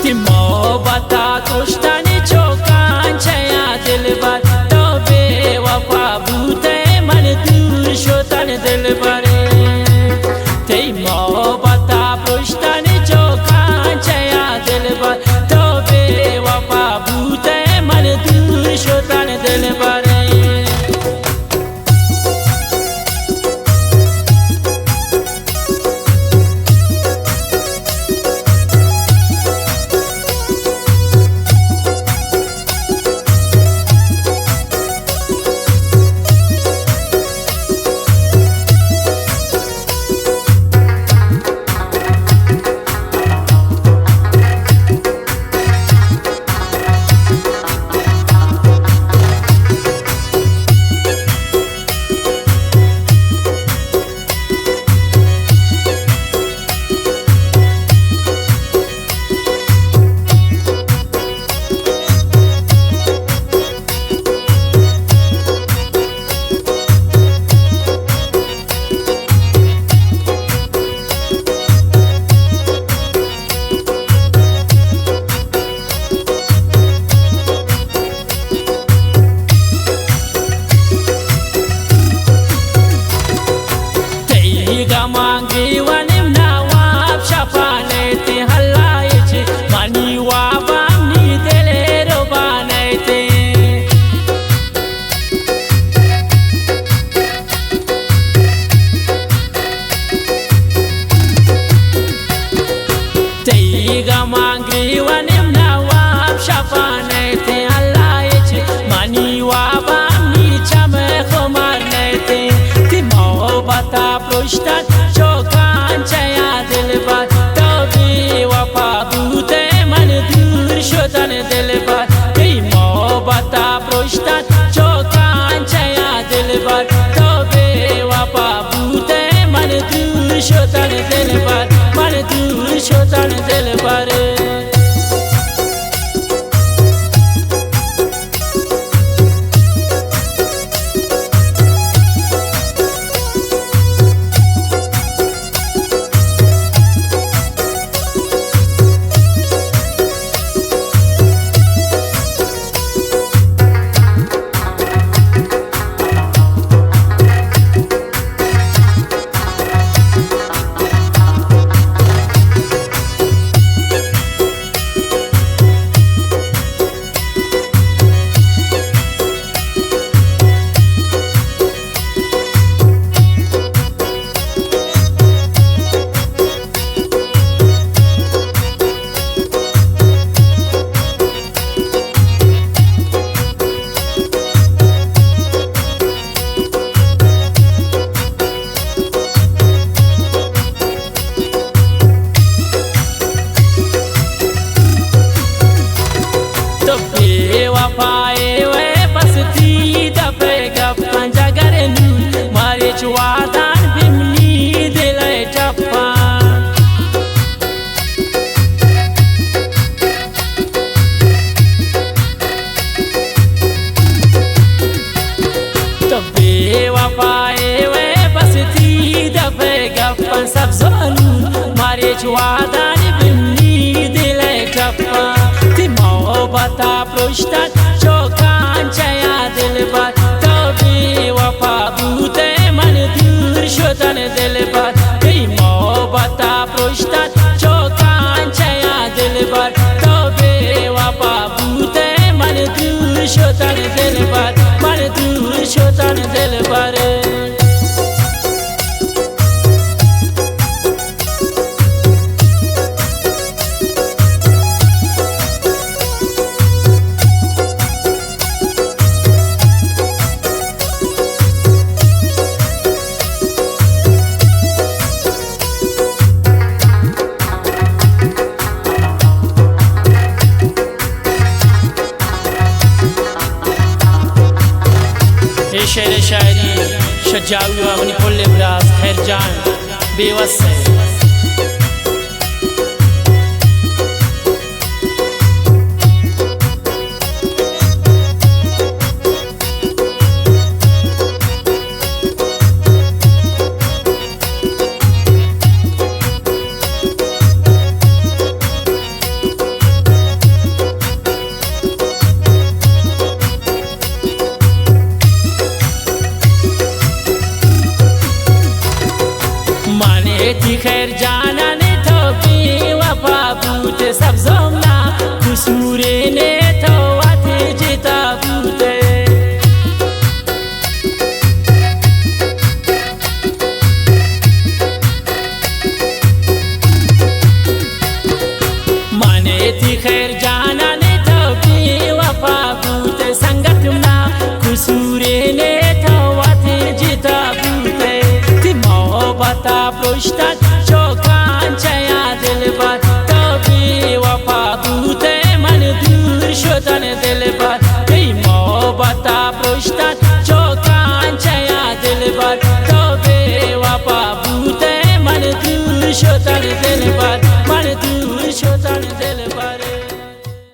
ती मोहब्बता कष्टाने चोकांच्या दिलबर तो बेवफा भूते मन दूर शोतन दिलबर ती मोहब्बता कष्टाने चोकांच्या दिलबर तो बेवफा भूते मन दूर शोतन दिलबर Gamangi wanim nawab shapanete halayeche mani wabamni telero banete Tei gamangi wanim nawab shapanete halayeche mani wabamni chame khomarnete ti mohabata proshtat चोकांच्या दिलबर तो बेवफा भूते मन दूर शोतन दिलबर ती मोहब्बता पृष्ठात चोकांच्या दिलबर तो बेवफा भूते मन दूर शोतन दिलबर मन दूर शोतन दिलबर Wadan bimni dilay tappa to bewafaye we basti dafe gappan sab zalun mare wadan bimni dilay tappa ti mohabata prushtat chokancha dilbar to bewafa bhute शोतन दिलबर ती मोहब्बता पृष्ठात चोकांच्या दिलबर तो बेवफा भूते मन दूर शोतन दिलबर मन दूर शोतन दिलबर शेर शायरी शजाऊ अपनी कुल इब्राज खैर जान बेवस है قصور نتوت جتا بوده مانتی خیر جانان تو بی وفا بوده سنگتمنا قصور نتوت جتا بوده تی محبتا پشتن چوکان چیا دل بر تو بی وفا بوده من دور شدن دل بر تی محبتا پشتن چوکان چیا دل بر تو بی وفا بوده من دور شدن دل بر من دور شدن دل بر